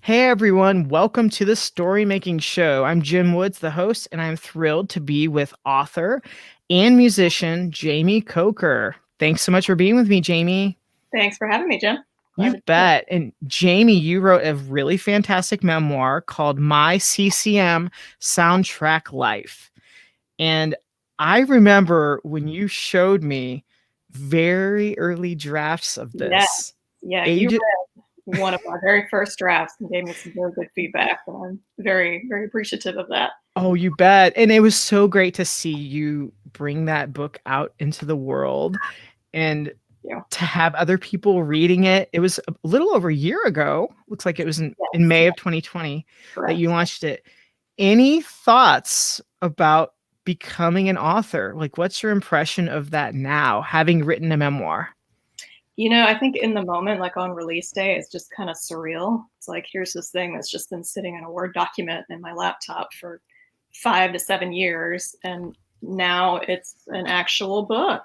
Hey everyone, welcome to the Story Making Show. I'm Jim Woods, the host, and I'm thrilled to be with author and musician Jamie Kocur. Thanks so much for being with me, Jamie. Thanks for having me, Jim. Glad You to be here. bet. And Jamie, you wrote a really fantastic memoir called My CCM Soundtracked Life. And I remember when you showed me very early drafts of Yeah, this. yeah, you Age read one of my very first drafts and gave me some very good feedback, and I'm very, very appreciative of that. Oh, you bet. And it was so great to see you bring that book out into the world and You know, to have other people reading it. It was a little over a year ago. Looks like it was in yes, May yeah, of 2020 that you correct. launched it. Any thoughts about becoming an author? Like, what's your impression of that now, having written a memoir? I think in the moment, like on release day, it's just kind of surreal. It's like here's this thing that's just been sitting in a Word document in my laptop for 5 to 7 years, and now it's an actual book.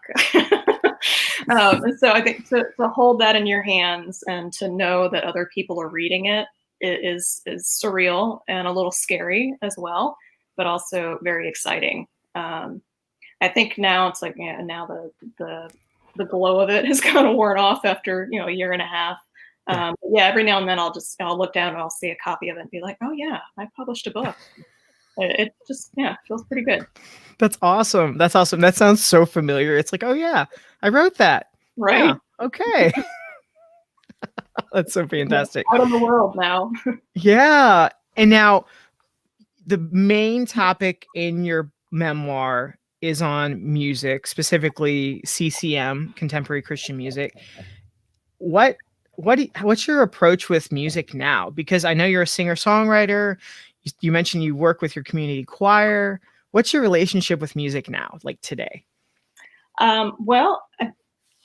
And so I think to hold that in your hands and to know that other people are reading it is surreal and a little scary as well, but also very exciting. Um, I think now it's like, yeah, now the glow of it has kind of worn off after a year and a half. Yeah. Yeah, every now and then I'll look down and I'll see a copy of it and be like, oh yeah, I published a book. It just, yeah, feels pretty good. That's awesome. That's awesome. That sounds so familiar. It's like, oh yeah, I wrote that. Yeah. Right? Okay. That's so Yeah, fantastic. out in the world now. Yeah. And now the main topic in your memoir is on music, specifically CCM, contemporary Christian music. What what's your approach with music now? Because I know you're a singer-songwriter. You mentioned you work with your community choir. What's your relationship with music now, like today? Well,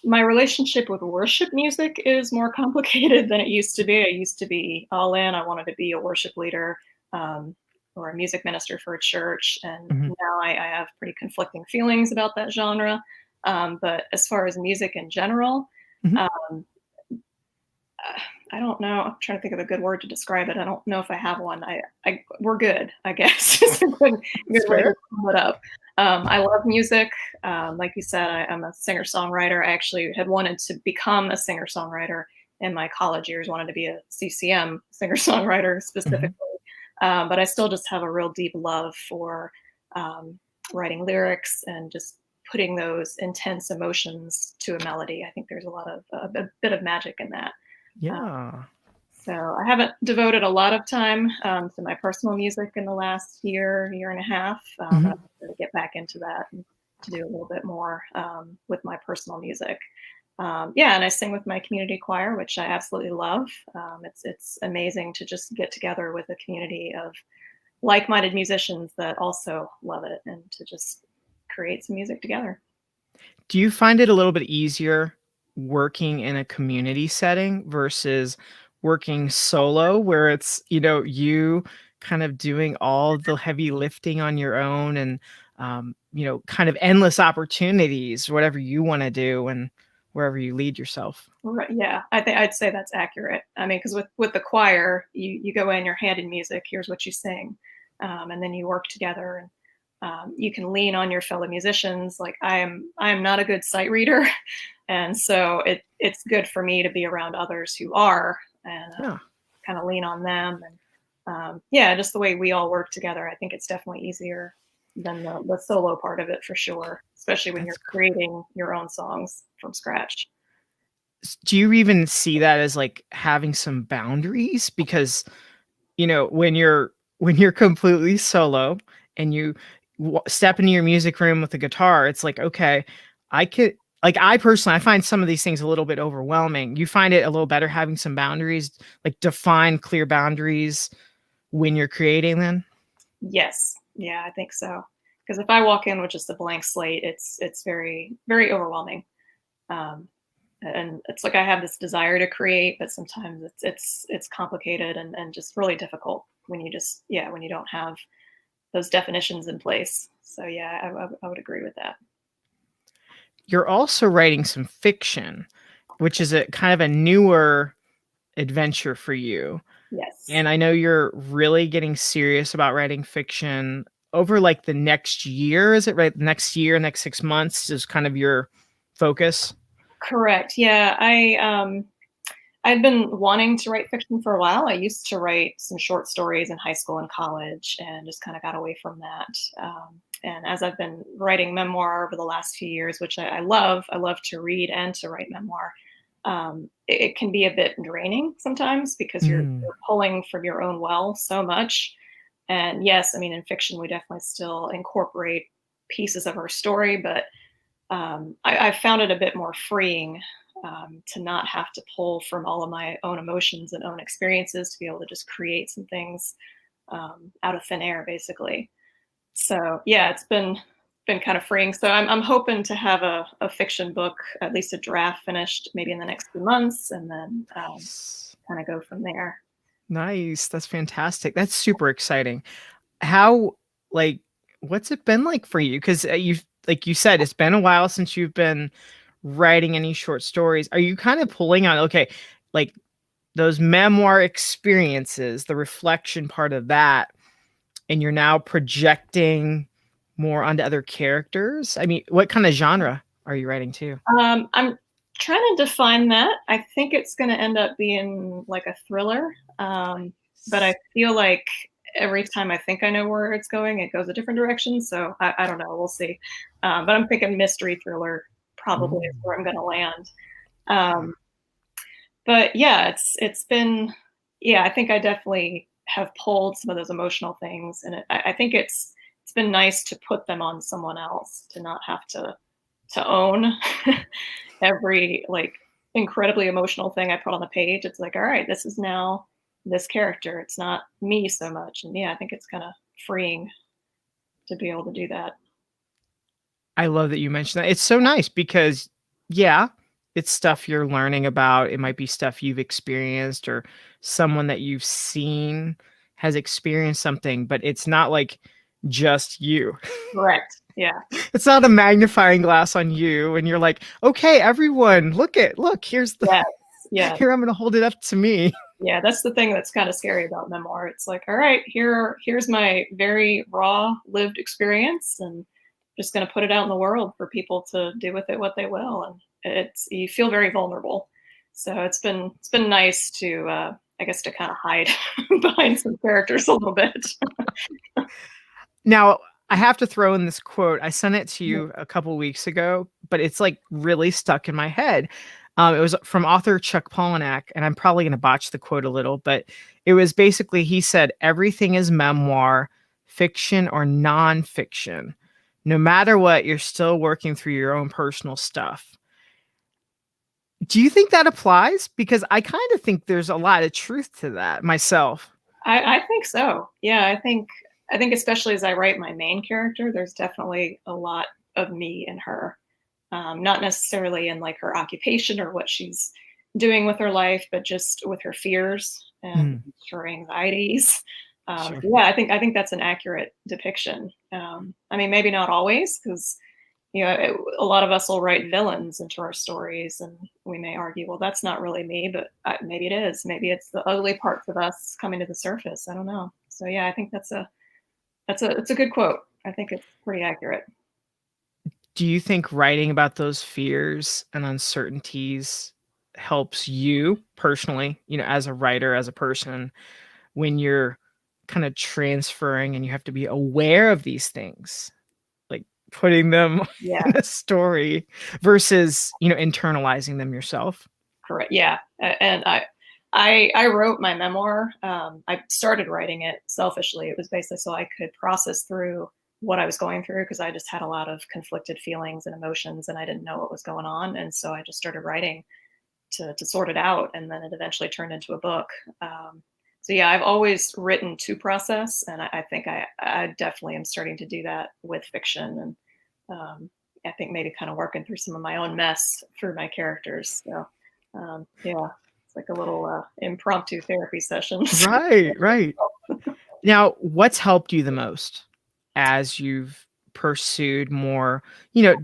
my relationship with worship music is more complicated than it used to be. I used to be all in. I wanted to be a worship leader, um, or a music minister for a church, and Mhm. now I have pretty conflicting feelings about that genre. But as far as music in general, Mhm. um, I don't know. I'm trying to think of a good word to describe it. I don't know if I have one. We're good, I guess. Is a good That's way to fair. sum it up. I love music. Like you said, I'm a singer songwriter. I actually had wanted to become a singer songwriter in my college years. Wanted to be a CCM singer songwriter Mhm. specifically, but I still just have a real deep love for um, writing lyrics and just putting those intense emotions to a melody. I think there's a bit of magic in that. Uh, Yeah. so I haven't devoted a lot of time to my personal music in the last year and a half, but Mhm. I'm going to get back into that and to do a little bit more with my personal music. Yeah, and I sing with my community choir, which I absolutely love. It's amazing to just get together with a community of like-minded musicians that also love it, and to just create some music together. Do you find it a little bit easier working in a community setting versus working solo where it's, you kind of doing all the heavy lifting on your own and, kind of endless opportunities, whatever you want to do and wherever you lead yourself? Right, yeah, I think I'd say that's accurate. I mean, because with the choir, you go in, you're handed music, here's what you sing, and then you work together, and you can lean on your fellow musicians. Like I am not a good sight reader, and so it's good for me to be around others who are, and Yeah. kind of lean on them, and yeah, just the way we all work together. I think it's definitely easier than the solo part of it for sure, especially when you're That's creating your own songs from scratch. Do you even see that as like having some boundaries? Because when you're completely solo and you step into your music room with a guitar, it's like, okay, I could like I personally I find some of these things a little bit overwhelming. You find it a little better having some boundaries, like define clear boundaries when you're creating then? Yes. Yeah, I think so. Because if I walk in with just a blank slate, it's very, very overwhelming. Um, and it's like I have this desire to create, but sometimes it's complicated and just really difficult when when you don't have those definitions in place. So yeah, I would agree with that. You're also writing some fiction, which is a kind of a newer adventure for you. Yes. And I know you're really getting serious about writing fiction over like the next year. Is it right? Next year, next 6 months is kind of your focus. Correct. Yeah, I've been wanting to write fiction for a while. I used to write some short stories in high school and college and just kind of got away from that. And as I've been writing memoir over the last few years, which I love to read and to write memoir. It can be a bit draining sometimes because Mm. you're pulling from your own well so much. And yes, I mean, in fiction, we definitely still incorporate pieces of our story, but I found it a bit more freeing to not have to pull from all of my own emotions and own experiences to be able to just create some things out of thin air, basically. So yeah, it's been kind of freeing. So I'm hoping to have a fiction book, at least a draft finished, maybe in the next few months, and then Nice. kind of go from there. Nice. That's fantastic. That's super exciting. How, like, what's it been like for you? Because you've, like you said, it's been a while since you've been writing any short stories. Are you kind of pulling on, okay, like those memoir experiences, the reflection part of that, and you're now projecting more onto other characters? I mean, what kind of genre are you writing to? I'm trying to define that. I think it's going to end up being like a thriller, but I feel like every time I think I know where it's going, it goes a different direction. So I don't know. We'll see. But I'm thinking mystery thriller probably is Ooh. where I'm going to land. Um, but yeah, it's been yeah. I think I definitely have pulled some of those emotional things, and I think it's been nice to put them on someone else to not have to own every like incredibly emotional thing I put on the page. It's like, all right, this is now this character. It's not me so much. And yeah, I think it's kind of freeing to be able to do that. I love that you mentioned that. It's so nice because, yeah, it's stuff you're learning about. It might be stuff you've experienced or someone that you've seen has experienced something, but it's not like just you. Correct. Yeah. It's not a magnifying glass on you and you're like, "Okay, everyone, look, here's the Yes. Yeah. here I'm going to hold it up to me." Yeah. That's the thing that's kind of scary about memoir. It's like, all right, here's my very raw lived experience and just going to put it out in the world for people to do with it what they will. And it's you feel very vulnerable. So it's been nice to I guess to kind of hide behind some characters a little bit. Now, I have to throw in this quote. I sent it to you a couple weeks ago, but it's like really stuck in my head. It was from author Chuck Palahniuk, and I'm probably going to botch the quote a little, but it was basically he said, "Everything is memoir, fiction or nonfiction. No matter what, you're still working through your own personal stuff." Do you think that applies? Because I kind of think there's a lot of truth to that myself. I think so. Yeah, I think especially as I write my main character, there's definitely a lot of me in her. Not necessarily in like her occupation or what she's doing with her life, but just with her fears and Mm, her anxieties. sure. Yeah, I think that's an accurate depiction. I mean, maybe not always, because a lot of us will write villains into our stories, and we may argue, well, that's not really me, but maybe it is. Maybe it's the ugly parts of us coming to the surface. I don't know. So yeah, I think it's a good quote. I think it's pretty accurate. Do you think writing about those fears and uncertainties helps you personally, as a writer, as a person, when you're kind of transferring and you have to be aware of these things, like putting them Yeah. in a story versus, internalizing them yourself? Correct. Yeah, and I wrote my memoir. I started writing it selfishly. It was basically so I could process through what I was going through because I just had a lot of conflicted feelings and emotions, and I didn't know what was going on. And so I just started writing to sort it out, and then it eventually turned into a book. So yeah, I've always written to process, and I think I definitely am starting to do that with fiction, and I think maybe kind of working through some of my own mess through my characters. So yeah, it's like a little impromptu therapy sessions. Right, right. Now, what's helped you the most as you've pursued more, you know,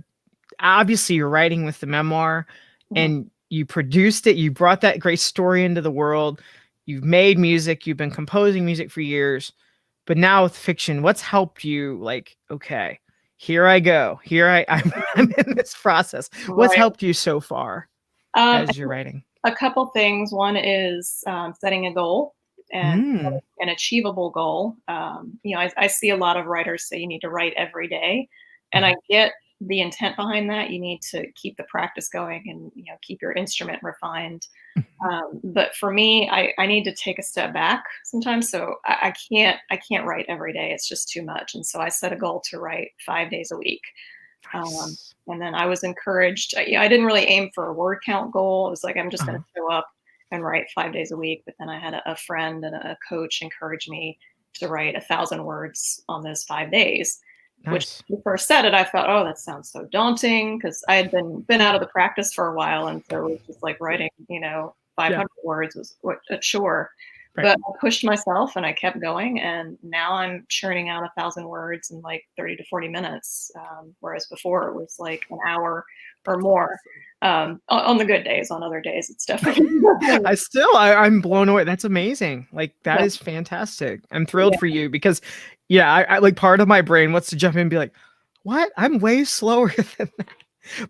obviously you're writing with the memoir Mhm. and you produced it, you brought that great story into the world, you've made music, you've been composing music for years, but now with fiction, what's helped you like, okay, here I go. I'm in this process. What's Right. helped you so far I as you're think writing? a couple things. One is setting a goal and Mm. an achievable goal. I see a lot of writers say you need to write every day, and I Mhm. get the intent behind that. You need to keep the practice going and keep your instrument refined. Mhm. But for me, I need to take a step back sometimes. So I can't write every day. It's just too much. And so I set a goal to write 5 days a week. Nice. And then I was encouraged. I didn't really aim for a word count goal. It was like I'm just going Uh-huh. to show up and write 5 days a week. But then I had a friend and a coach encourage me to write 1,000 words on those 5 days. Which Nice. when you first said it, I thought, oh, that sounds so daunting because I had been out of the practice for a while, and so it was just like writing, Yeah. 500 words was a chore. Right. But I pushed myself and I kept going, and now I'm churning out 1,000 words in like 30 to 40 minutes, whereas before it was like an hour or more. On the good days, on other days, it's definitely I'm blown away. That's amazing. Like that yeah, is fantastic. I'm thrilled for you because yeah, I like part of my brain wants to jump in and be like, what? I'm way slower than that.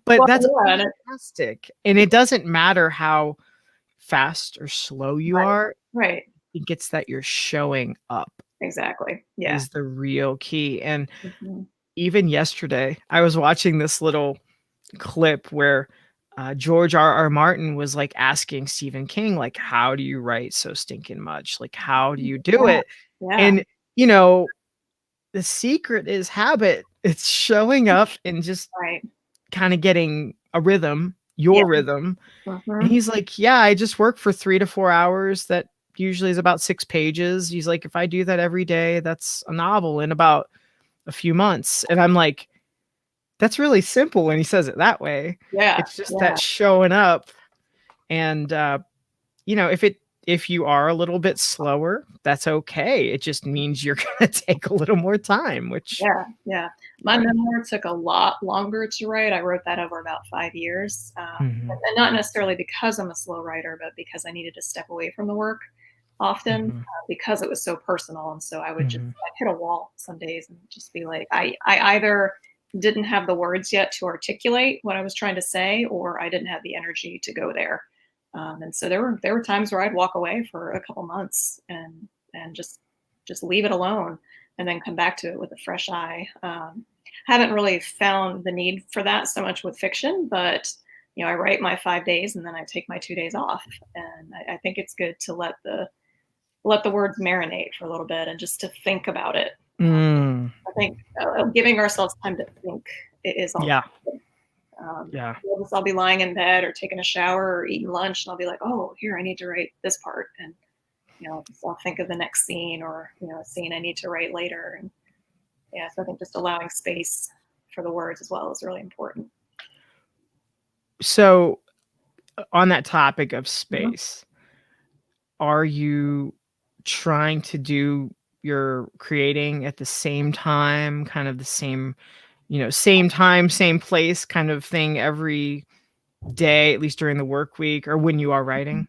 But well, that's yeah, and fantastic. And it doesn't matter how fast or slow you right, are. right, I think it's that you're showing up exactly, yeah. is the real key. And Mhm. even yesterday, I was watching this little clip where George R. Martin was like asking Stephen King, like, how do you write so stinking much? Like, how do you do Yeah, it? yeah, And, you know, the secret is habit. It's showing up and just right, kind of getting a rhythm, yeah. your rhythm. And Mhm. he's like, yeah, I just work for 3 to 4 hours. That usually is about 6 pages. He's like, if I do that every day, that's a novel in about a few months. And I'm like, that's really simple when he says it that way. Yeah, It's just yeah, that showing up and, if you are a little bit slower, that's okay. It just means you're gonna take a little more time, which yeah, yeah. My yeah. memoir took a lot longer to write. I wrote that over about 5 years, Mhm, and not necessarily because I'm a slow writer, but because I needed to step away from the work often, mhm, because it was so personal, and so mhm, I'd hit a wall some days and just be like, I either didn't have the words yet to articulate what I was trying to say, or I didn't have the energy to go there. And so there were times where I'd walk away for a couple months and just leave it alone and then come back to it with a fresh eye. Haven't really found the need for that so much with fiction, but I write my 5 days and then I take my 2 days off, and I think it's good to let the words marinate for a little bit and just to think about it. mm, I think giving ourselves time to think is also yeah, good. Um, yeah, I'll be lying in bed or taking a shower or eating lunch, and I'll be like, "Oh, here, I need to write this part," and I'll think of the next scene or a scene I need to write later. And yeah, so I think just allowing space for the words as well is really important. so, on that topic of Mhm. space, are you trying to do your creating at the same time, kind of the same, same time, same place kind of thing every day, at least during the work week or when you are writing?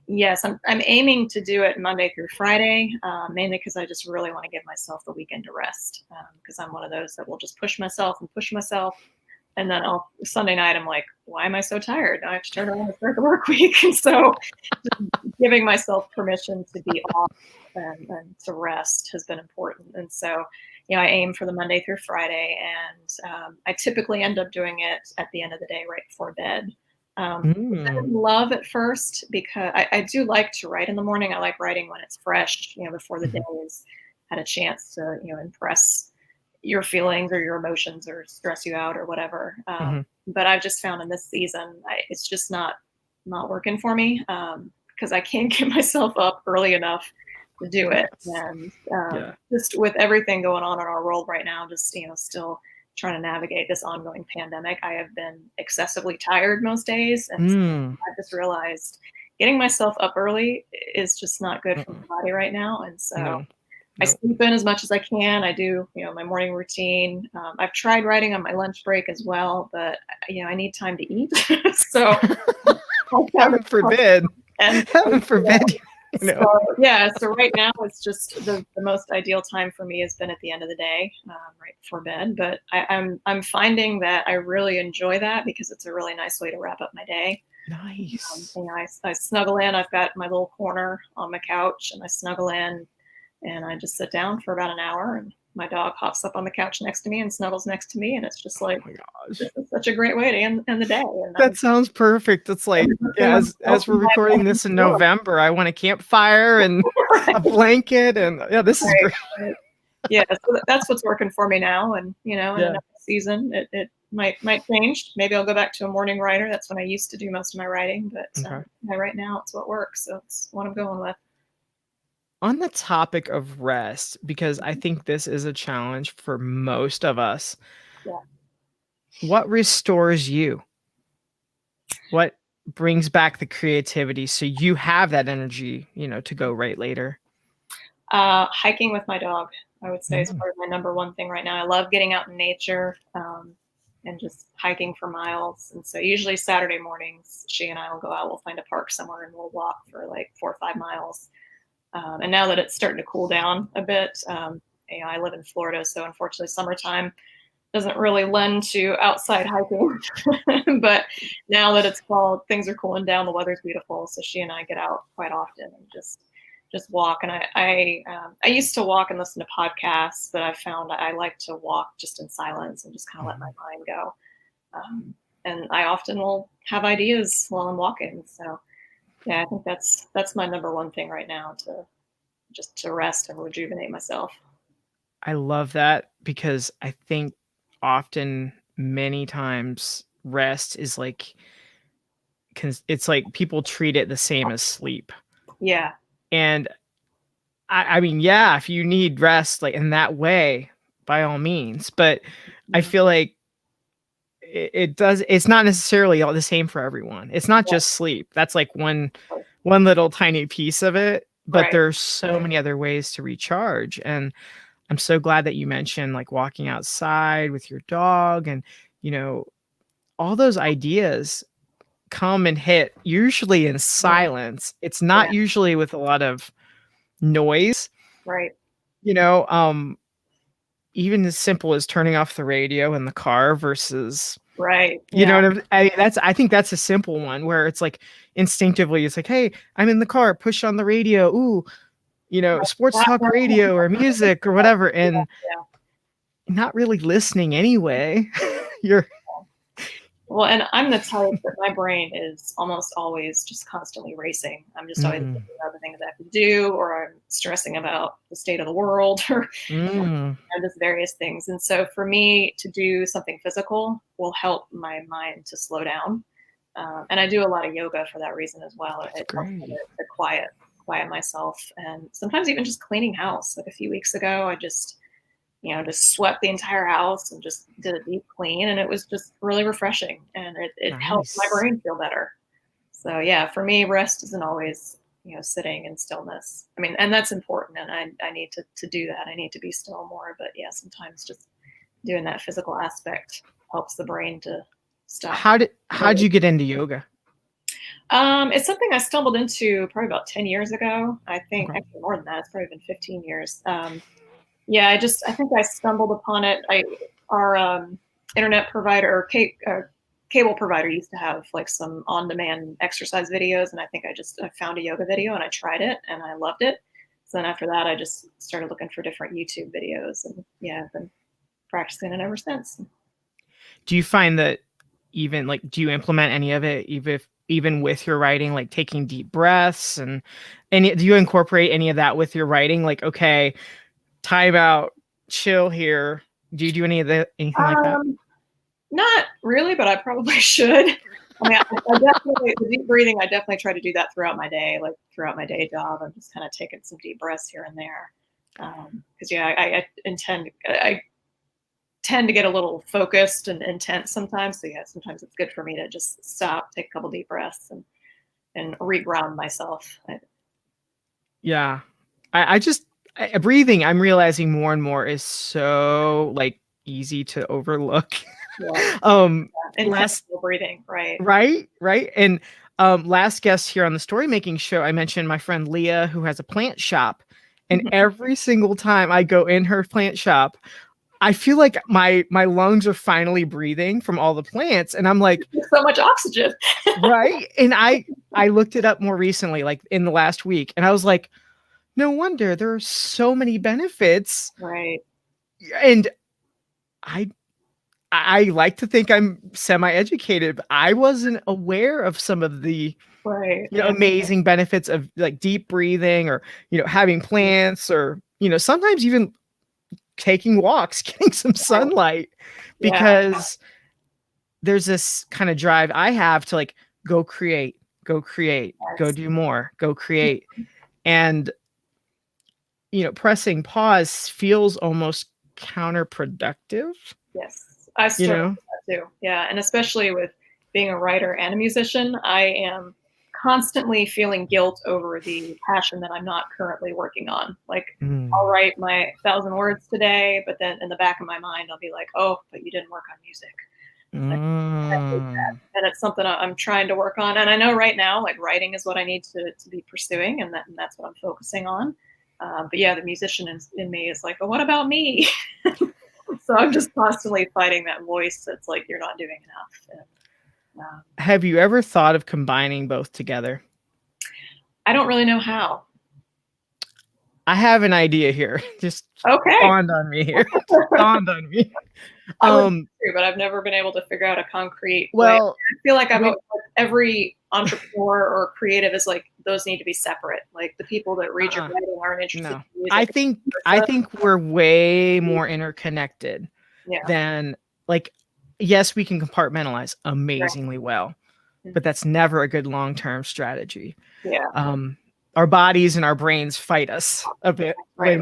Yes, I'm aiming to do it Monday through Friday, mainly because I just really want to give myself the weekend to rest. Because I'm one of those that will just push myself and push myself, and then Sunday night I'm like, why am I so tired? Now I have to turn around and start the work week. And so, just giving myself permission to be off and to rest has been important. And so, I aim for the Monday through Friday, and I typically end up doing it at the end of the day, right before bed. Which I Mm, didn't love at first because I do like to write in the morning. I like writing when it's fresh, before the day mhm, has had a chance to, impress your feelings or your emotions or stress you out or whatever. mhm. But I've just found in this season, it's just not working for me because I can't get myself up early enough to do it. Yes. And Yeah. just with everything going on in our world right now, just still trying to navigate this ongoing pandemic, I have been excessively tired most days, and so Mm, I just realized getting myself up early is just not good for mm-mm. my body right now. And so No, I no. sleep in as much as I can. I do, my morning routine. I've tried writing on my lunch break as well, but I need time to eat. So I found Heaven forbid. and Heaven forbid. you So know? yeah, so right now it's just the most ideal time for me has been at the end of the day, right before bed. But I'm finding that I really enjoy that because it's a really nice way to wrap up my day. Nice. You know, I snuggle in. I've got my little corner on my couch, and I snuggle in, and I just sit down for about an hour, and my dog hops up on the couch next to me and snuggles next to me, and it's just Oh like my this gosh. is such a great way to end the day. And That sounds perfect. It's I'm like, nothing yeah, myself as we're and my recording this in mind. November, I want a campfire and a blanket, and yeah, this is Right, great. right. Yeah, so that's what's working for me now, and, you know, in the Yeah. next season, it might change. Maybe I'll go back to a morning writer. That's when I used to do most of my writing, but, Okay. yeah, right now, it's what works, so it's what I'm going with. On the topic of rest, because I think this is a challenge for most of us, Yeah. what restores you? What brings back the creativity so you have that energy, to go right later? Hiking with my dog, I would say, is Mm, probably my number one thing right now. I love getting out in nature, and just hiking for miles, and so usually Saturday mornings, she and I will go out, we'll find a park somewhere, and we'll walk for, like, 4 or 5 miles. And now that it's starting to cool down a bit, you know, I live in Florida, so unfortunately, summertime doesn't really lend to outside hiking. But now that it's fall, things are cooling down. The weather's beautiful, so she and I get out quite often and just walk. And I used to walk and listen to podcasts, but I found I like to walk just in silence and just kind of let my mhm. mind go. Um, and I often will have ideas while I'm walking. So yeah, I think that's my number one thing right now to just to rest and rejuvenate myself. I love that because I think often, many times, rest is like, it's like people treat it the same as sleep. Yeah, And I mean, yeah, if you need rest, like in that way, by all means. But I mhm, feel like it's not necessarily all the same for everyone. It's not just sleep. That's like one little tiny piece of it, but right, there's so many other ways to recharge. And I'm so glad that you mentioned like walking outside with your dog, and you know, all those ideas come and hit usually in mhm, silence. It's yeah, not usually with a lot of noise, right, you know, even as simple as turning off the radio in the car versus, right, you know yeah, what I think that's a simple one where it's like instinctively it's like, "Hey, I'm in the car, push on the radio. Ooh, sports that talk one, radio or music or whatever," and yeah. not really listening anyway. You're Well, and I'm the type that my brain is almost always just constantly racing. I'm just always Mm, thinking about the things I have to do, or I'm stressing about the state of the world, or mm, just various things. And so for me to do something physical will help my mind to slow down. And I do a lot of yoga for that reason as well. that's It helps me great. to quiet myself, and sometimes even just cleaning house. Like a few weeks ago, I just swept the entire house and just did a deep clean, and it was just really refreshing, and it helped my Nice. brain feel better. So yeah, for me, rest isn't always sitting in stillness. I mean, and that's important, and I need to do that. I need to be still more, but yeah, sometimes just doing that physical aspect helps the brain to stop. How'd you get into yoga? It's something I stumbled into probably about 10 years ago. I think Okay. actually more than that. It's probably been 15 years. Yeah, I think I stumbled upon it. Our internet provider or cable provider used to have like some on-demand exercise videos, and I think I found a yoga video and I tried it and I loved it. So then after that, I just started looking for different YouTube videos, and yeah, I've been practicing it ever since. Do you find that even like do you implement any of it even with your writing, like taking deep breaths, and do you incorporate any of that with your writing? Like, okay, time out, chill here. Do you do anything like that? Um, Not really, but I probably should. I mean, I definitely the deep breathing. I definitely try to do that throughout my day, like throughout my day job. I'm just kind of taking some deep breaths here and there, because yeah, I tend to get a little focused and intense sometimes. So yeah, sometimes it's good for me to just stop, take a couple deep breaths, and reground myself. Yeah. I just breathing, I'm realizing more and more is so like easy to overlook. Yeah, um Last intentional breathing, right? Right, right, and Last guest here on the story making show, I mentioned my friend Leah, who has a plant shop. And every single time I go in her plant shop, I feel like my lungs are finally breathing from all the plants. And I'm like, There's so much oxygen. right. And I looked it up more recently, like in the last week, and I was like, no wonder there are so many benefits. Right. And I like to think I'm semi-educated, but I wasn't aware of some of the Right. amazing benefits of like deep breathing, or having plants, or sometimes even taking walks, getting some sunlight, Yeah. because there's this kind of drive I have to like go create, go Yes. do more, go create. And pressing pause feels almost counterproductive. Yes. I you struggle know with that too. Yeah. And especially with being a writer and a musician, I am constantly feeling guilt over the passion that I'm not currently working on. Like, I'll Mm. write my 1,000 words today, but then in the back of my mind, I'll be like, oh, but you didn't work on music. I hate that. Mm. And it's something I'm trying to work on. And I know right now, like, writing is what I need to be pursuing, and that's what I'm focusing on. But yeah, the musician in me is like, but what about me? So I'm just constantly fighting that voice that's like, you're not doing enough. And, Have you ever thought of combining both together? I don't really know how. I have an idea here. Just Okay. dawned on me here. Just dawned on me. I would Um, too, but I've never been able to figure out a concrete way. well, I feel like when every entrepreneur or creative is like, those need to be separate. Like, the people that read your uh-uh, writing aren't interested no. in I music. think I So, think we're way more interconnected yeah. than, like, yes, we can compartmentalize Right. amazingly well, but Mhm. that's never a good long-term strategy. Yeah. Um, our bodies and our brains fight us a bit Right.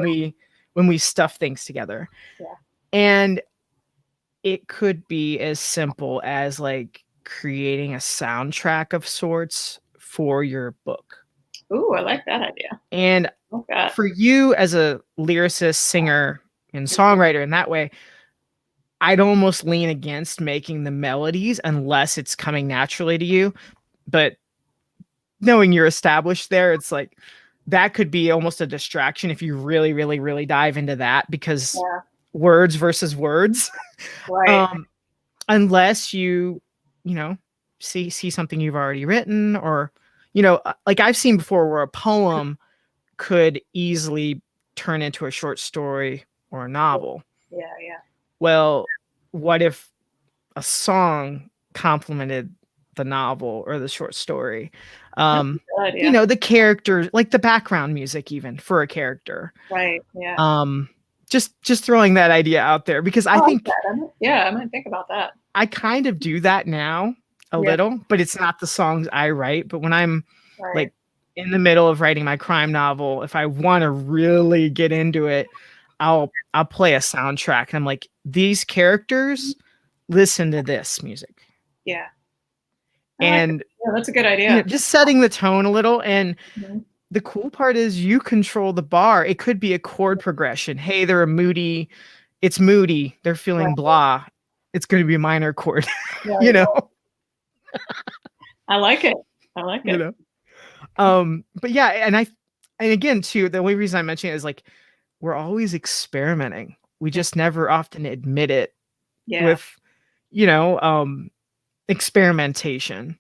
when we stuff things together. Yeah. And it could be as simple as like creating a soundtrack of sorts for your book. Ooh, I like that idea. And I like that. for you as a lyricist, singer, and songwriter in that way, I'd almost lean against making the melodies unless it's coming naturally to you. But knowing you're established there, it's like that could be almost a distraction if you really, really, really dive into that, because Yeah. words versus words. Right. um, unless you know, see something you've already written, or like I've seen before where a poem could easily turn into a short story or a novel. Yeah. Yeah. Well, what if a song complemented the novel or the short story? That's um a good idea. the characters, like the background music even for a character. Right. Yeah. um just throwing that idea out there, because I I like think that. Yeah, I might think about that. I kind of do that now a Yeah. little, but it's not the songs I write. But when I'm Right. like in the middle of writing my crime novel, if I want to really get into it, I'll play a soundtrack, and I'm like, these characters listen to this music. Yeah. I like it. And Yeah, that's a good idea. just setting the tone a little. And Mhm. the cool part is you control the bar. It could be a chord progression. Hey, it's moody, they're feeling Right. blah, it's going to be a minor chord. you Right. know I like it. I like you it. know but yeah, and again too, the only reason I mention it is like we're always experimenting. We just never often admit it Yeah. with you know um experimentation.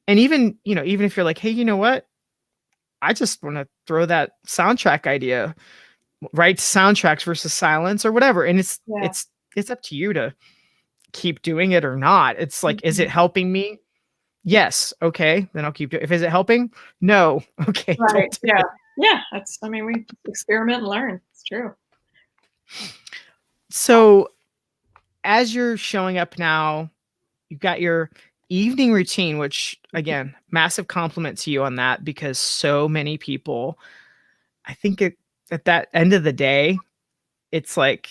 And even if you're like, hey, you know what, I just want to throw that soundtrack idea, write soundtracks versus silence or whatever, and Yeah. it's up to you to keep doing it or not. It's like, is it Mhm. helping me? Yes. Okay, then I'll keep doing. If is it helping? No. Okay, Right. don't do Yeah. it. Yeah. I mean, we experiment and learn. It's true. So as you're showing up now, you've got your evening routine, which again, massive compliment to you on that, because so many people, I think at that end of the day, it's like,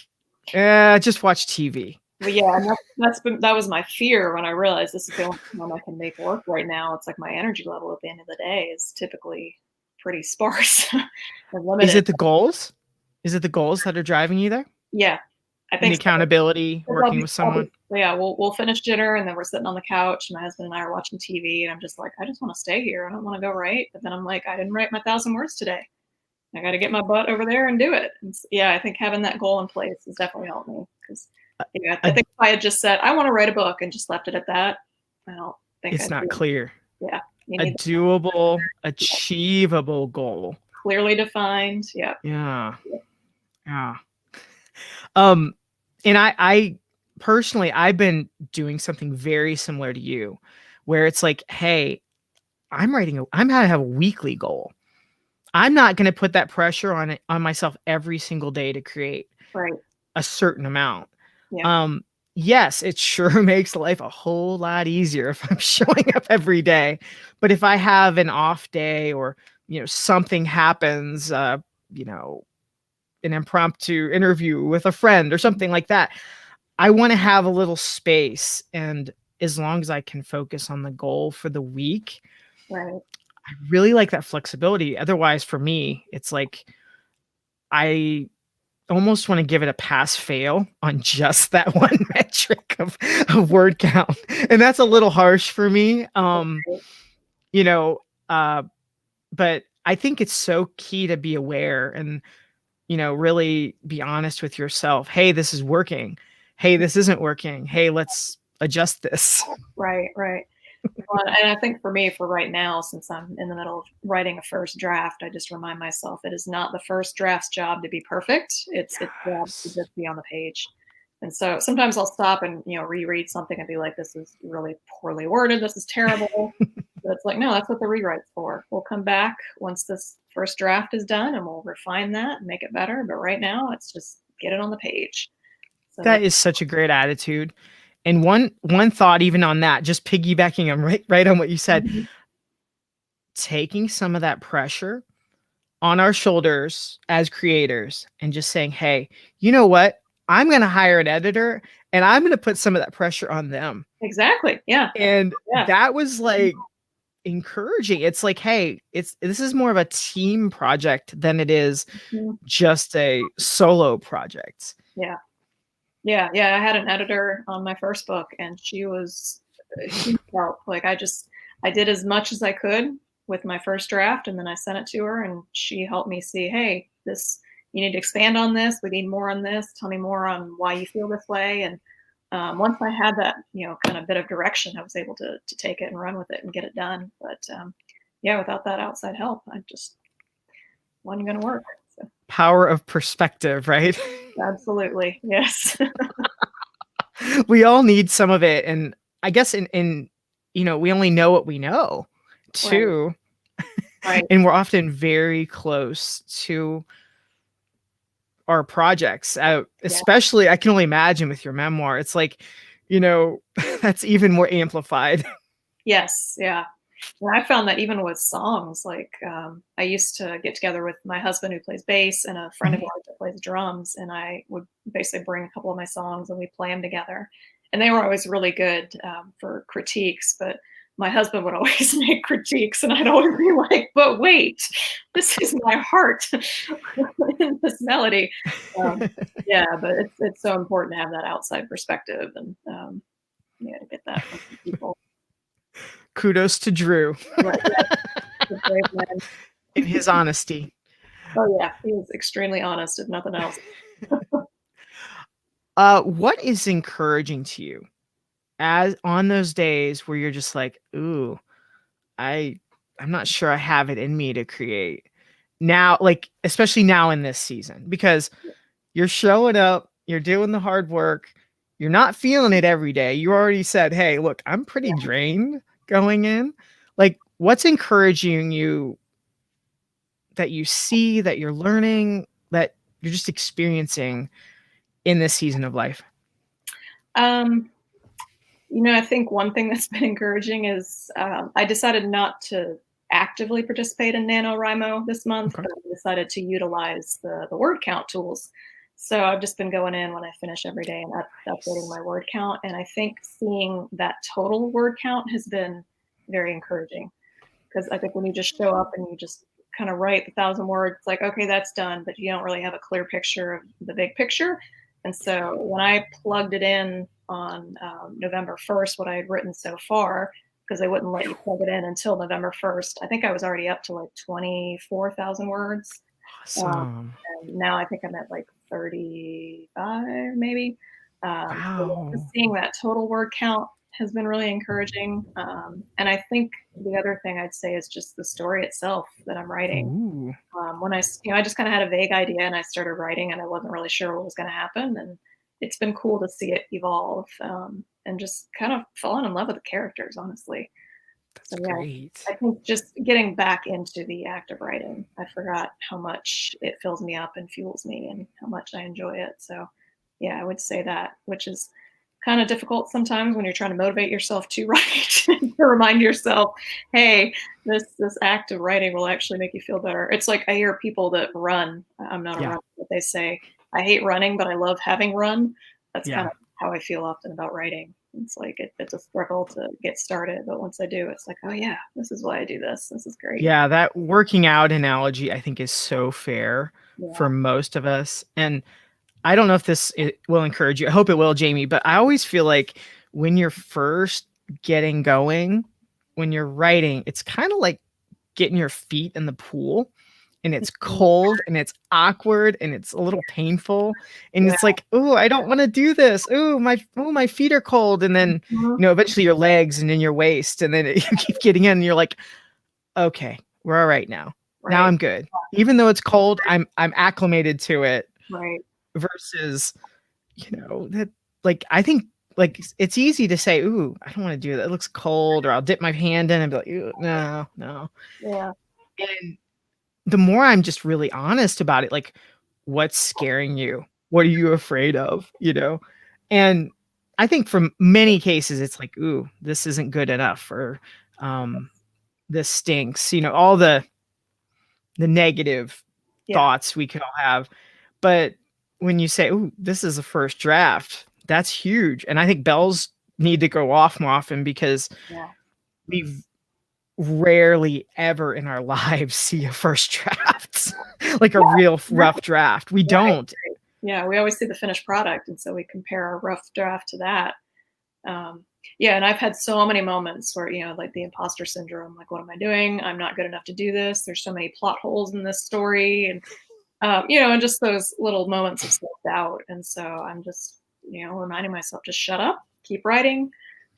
just watch TV. But yeah, and that was my fear when I realized this is the only time I can make work right now. It's like my energy level at the end of the day is typically pretty sparse and Is limited. it the goals? Is it the goals that are driving you there? Yeah, I And the think so. accountability, 'Cause I'll working be with I'll someone? be yeah, we'll finish dinner and then we're sitting on the couch. My husband and I are watching TV, and I'm just like, I just want to stay here. I don't want to go write. But then I'm like, I didn't write my 1,000 words today. I got to get my butt over there and do it. And yeah, I think having that goal in place has definitely helped me because yeah, I A- think if I had just said I want to write a book and just left it at that, I don't think it's I'd do not it. clear. Yeah, you A need doable, that achievable goal. clearly defined. Yeah, Yeah. Yeah. Um, and I personally, I've been doing something very similar to you, where it's like, hey, I'm gonna have a weekly goal. I'm not gonna put that pressure on myself every single day to create right. a certain amount. Yeah, Um, yes, it sure makes life a whole lot easier if I'm showing up every day. But if I have an off day or, something happens, you know, an impromptu interview with a friend or something like that, I want to have a little space. And as long as I can focus on the goal for the week, right. I really like that flexibility. Otherwise, for me, it's like I almost want to give it a pass fail on just that one metric of word count. And that's a little harsh for me. You know, uh, but I think it's so key to be aware and, really be honest with yourself. Hey, this is working. Hey, this isn't working. Hey, let's adjust this. Right, right. Well, and I think for me, for right now, since I'm in the middle of writing a first draft, I just remind myself it is not the first draft's job to be perfect. It's job to Yes. just be on the page. And so sometimes I'll stop and reread something and be like, "This is really poorly worded. This is terrible." But it's like, no, that's what the rewrite's for. We'll come back once this first draft is done and we'll refine that and make it better. But right now, it's just get it on the page. So That that's is such a great attitude. And one thought even on that, just piggybacking on right on what you said, Mhm. taking some of that pressure on our shoulders as creators and just saying, "Hey, you know what? I'm going to hire an editor and I'm going to put some of that pressure on them." Exactly. Yeah. And Yeah. that was like encouraging. It's like, "Hey, this is more of a team project than it is Mhm. just a solo project." Yeah. Yeah, yeah, I had an editor on my first book, and she was a huge help. Like, I did as much as I could with my first draft, and then I sent it to her, and she helped me see, hey, this you need to expand on this. We need more on this. Tell me more on why you feel this way. And once I had that, kind of bit of direction, I was able to take it and run with it and get it done. But yeah, without that outside help, I just wasn't going to work. So, Power of perspective, right? absolutely, yes, We all need some of it. And I guess in we only know what we know right, too. right, And we're often very close to our projects. yeah. Especially, I can only imagine with your memoir. It's like, that's even more amplified. Yes, yeah. And I found that even with songs, like I used to get together with my husband who plays bass and a friend of Mhm. ours that plays drums, and I would basically bring a couple of my songs and we play them together. And they were always really good for critiques, but my husband would always make critiques, and I'd always be like, "But wait, this is my heart in this melody." Um, yeah, but it's so important to have that outside perspective and yeah, to get that from people. Kudos to Drew Right? Yeah, the brave man. in his honesty. Oh, yeah, he was extremely honest, if nothing else. What is encouraging to you as on those days where you're just like, ooh, I I'm not sure I have it in me to create now, like especially now in this season, because you're showing up, you're doing the hard work, you're not feeling it every day. You already said, hey, look, I'm pretty Yeah. drained going in. Like, what's encouraging you that you see, that you're learning, that you're just experiencing in this season of life? Um, I think one thing that's been encouraging is, I decided not to actively participate in NaNoWriMo this month, Okay. but I decided to utilize the word count tools. So I've just been going in when I finish every day and updating Nice. my word count, and I think seeing that total word count has been very encouraging. Because I think when you just show up and you just kind of write 1,000 words, it's like, okay, that's done, but you don't really have a clear picture of the big picture. And so when I plugged it in on November 1st, what I had written so far, because they wouldn't let you plug it in until November 1st, I think I was already up to like 24,000 words. Um, Awesome. and now I think I'm at like 35, maybe. So Wow. just seeing that total word count has been really encouraging. And I think the other thing I'd say is just the story itself that I'm writing. Ooh. When I just kind of had a vague idea and I started writing and I wasn't really sure what was going to happen. And it's been cool to see it evolve, and just kind of falling in love with the characters, honestly. That's So yeah, great. I think just getting back into the act of writing, I forgot how much it fills me up and fuels me and how much I enjoy it. So yeah, I would say that, which is kind of difficult sometimes when you're trying to motivate yourself to write, to remind yourself, hey, this act of writing will actually make you feel better. It's like I hear people that run. I'm not a Yeah. runner, but they say, I hate running, but I love having run. That's kind Yeah. of how I feel often about writing. It's like it's a struggle to get started, but once I do, it's like, oh yeah, this is why I do this. This is great. Yeah, that working out analogy I think is so fair Yeah, for most of us. And I don't know if will encourage you. I hope it will, Jamie, but I always feel like when you're first getting going, when you're writing, it's kind of like getting your feet in the pool, and it's cold and it's awkward and it's a little painful, and yeah, it's like, oh, I don't want to do this. My feet are cold. And then, mhm, eventually your legs and then your waist, and then you keep getting in and you're like, okay, we're all right now. Now right, I'm good. Even though it's cold, I'm acclimated to it right, versus, that, like, I think, like, it's easy to say, ooh, I don't want to do that. It looks cold, or I'll dip my hand in and be like, ooh, no, no. yeah, And the more I'm just really honest about it, like, what's scaring you? What are you afraid of? And I think from many cases, it's like, ooh, this isn't good enough, or this stinks, all the negative yeah, thoughts we could all have. But when you say, "Ooh, this is the first draft," that's huge. And I think bells need to go off more often, because yeah. we've rarely ever in our lives see a first draft, like a real rough draft. We Right, don't. right. Yeah, we always see the finished product, and so we compare our rough draft to that. Um, yeah, and I've had so many moments where, like the imposter syndrome, like, what am I doing? I'm not good enough to do this. There's so many plot holes in this story, and and just those little moments of self-doubt. And so I'm just, reminding myself, just shut up, keep writing.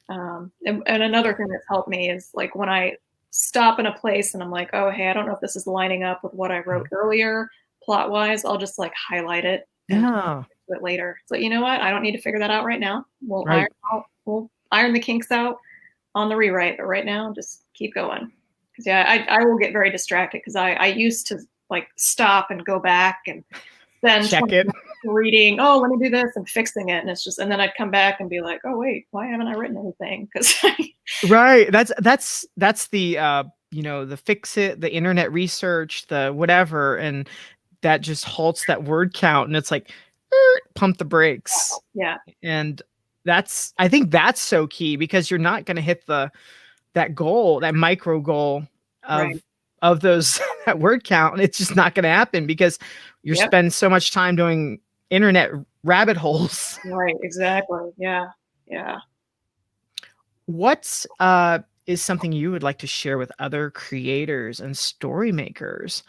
And another thing that's helped me is like when I stop in a place and I'm like, oh, hey, I don't know if this is lining up with what I wrote Mhm. earlier, plot wise, I'll just like highlight it and come Yeah. to it later. So you know what? I don't need to figure that out right now. Right. We'll iron the kinks out on the rewrite, but right now, just keep going. Because yeah, I will get very distracted because I used to like stop and go back and spend Check 20 it. minutes reading, oh, let me do this and fixing it. And it's just, and then I'd come back and be like, oh, wait, why haven't I written anything? Because, Right. That's the the fix it, the internet research, the whatever, and that just halts that word count, and it's like, pump the brakes. yeah, And I think that's so key, because you're not going to hit that goal, that micro goal right. of those that word count, and it's just not going to happen because you're Yep. spending so much time doing internet rabbit holes. Right. Exactly. Yeah. Yeah. What is something you would like to share with other creators and story makers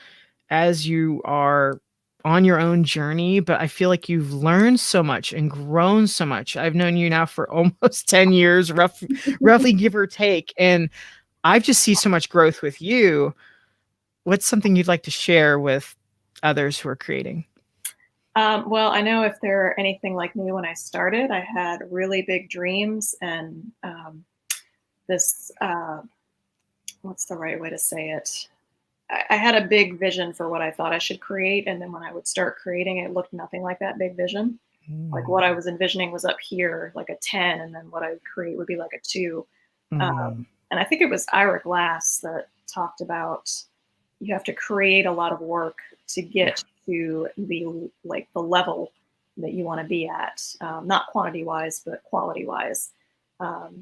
as you are on your own journey? But I feel like you've learned so much and grown so much. I've known you now for almost 10 years, roughly, give or take. And I've just see so much growth with you. What's something you'd like to share with others who are creating? Well, I know if they're anything like me when I started, I had really big dreams and this, what's the right way to say it? I had a big vision for what I thought I should create. And then when I would start creating, it looked nothing like that big vision. Like Mm. what I was envisioning was up here, like a 10, and then what I would create would be like a 2. Mm. And I think it was Ira Glass that talked about you have to create a lot of work to Yeah. get to the level that you want to be at, not quantity wise, but quality wise.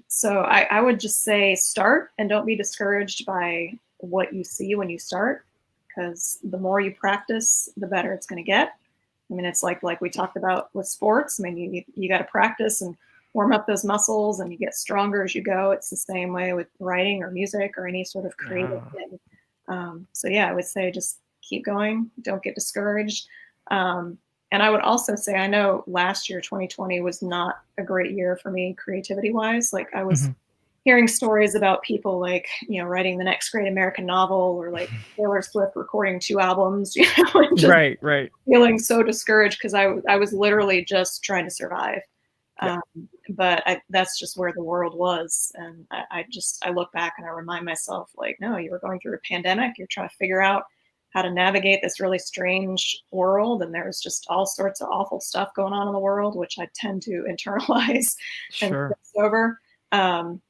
So I would just say start and don't be discouraged by what you see when you start, because the more you practice, the better it's going to get. I mean, it's like we talked about with sports. I mean, you got to practice and warm up those muscles, and you get stronger as you go. It's the same way with writing or music or any sort of creative Yeah. thing. So yeah, I would say just keep going. Don't get discouraged. And I would also say, I know last year, 2020, was not a great year for me creativity wise. Like I was Mhm. hearing stories about people like, writing the next great American novel, or like Taylor Swift recording 2 albums, and just Right, right. feeling so discouraged because I was literally just trying to survive. Yeah, Um, but that's just where the world was. And I look back and I remind myself, like, no, you were going through a pandemic. You're trying to figure out how to navigate this really strange world. And there's just all sorts of awful stuff going on in the world, which I tend to internalize and sure. fix over. And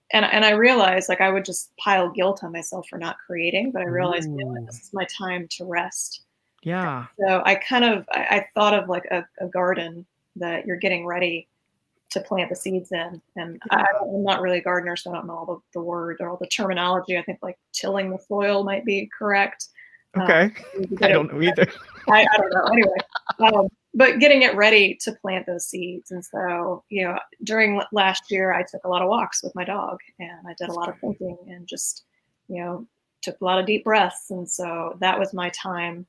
I realized, like, I would just pile guilt on myself for not creating, but I realized, Ooh. this is my time to rest. Yeah. So I thought of like a garden that you're getting ready to plant the seeds in. And Yeah. I'm not really a gardener, so I don't know all the word or all the terminology. I think like tilling the soil might be correct. Um, Okay. you I get it. don't know either. I don't know. Anyway, but getting it ready to plant those seeds. And so, during last year, I took a lot of walks with my dog, and I did a That's lot of great. thinking, and just, you know, took a lot of deep breaths. And so that was my time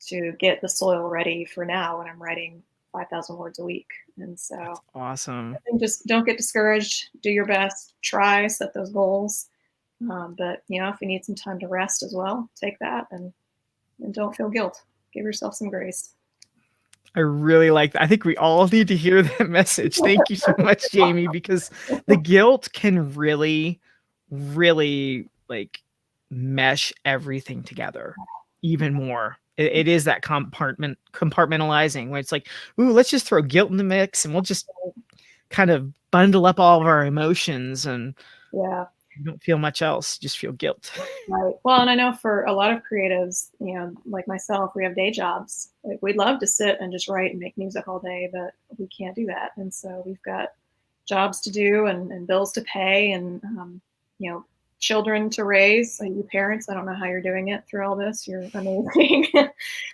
to get the soil ready for now when I'm writing 5,000 words a week. And That's so awesome. I think just don't get discouraged, do your best, try, set those goals. But if you need some time to rest as well, take that, and don't feel guilt. Give yourself some grace. I really like that. I think we all need to hear that message. Thank you so much, Jamie, because the guilt can really, really like mesh everything together even more. It is that compartmentalizing where it's like, ooh, let's just throw guilt in the mix and we'll just kind of bundle up all of our emotions and Yeah, you don't feel much else, just feel guilt. right. Well, and I know for a lot of creatives, like myself, we have day jobs. Like we'd love to sit and just write and make music all day, but we can't do that. And so we've got jobs to do, and bills to pay, and children to raise. Like you parents, I don't know how you're doing it through all this. You're amazing.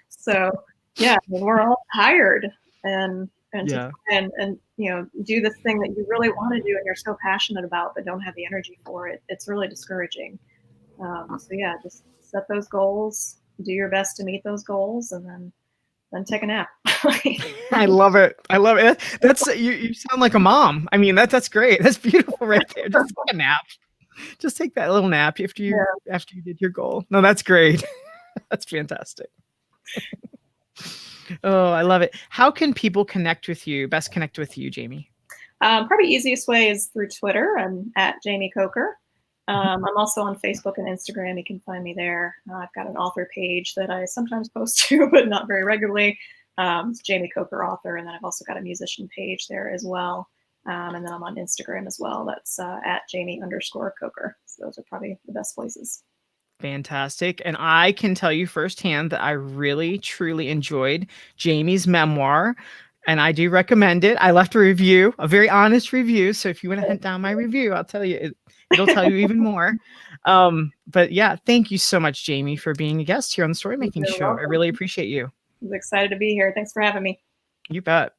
So yeah, I mean, we're all tired, and to Yeah. try and do this thing that you really want to do and you're so passionate about but don't have the energy for it. It's really discouraging. So yeah, just set those goals, do your best to meet those goals, and then take a nap. I love it. I love it. That's you sound like a mom. I mean, that's great. That's beautiful right there. Just take a nap. Just take that little nap Yeah. after you did your goal. No, that's great. That's fantastic. Oh, I love it. How can people best connect with you, Jamie? Probably easiest way is through Twitter. I'm at Jamie Kocur. I'm also on Facebook and Instagram. You can find me there. I've got an author page that I sometimes post to, but not very regularly. It's Jamie Kocur author, and then I've also got a musician page there as well. And then I'm on Instagram as well. That's at Jamie_Kocur. So those are probably the best places. Fantastic. And I can tell you firsthand that I really, truly enjoyed Jamie's memoir. And I do recommend it. I left a review, a very honest review. So if you want to hunt down my review, I'll tell you, it'll tell you even more. But yeah, thank you so much, Jamie, for being a guest here on the Story Making You're Show. I welcome. really appreciate you. I was excited to be here. Thanks for having me. You bet.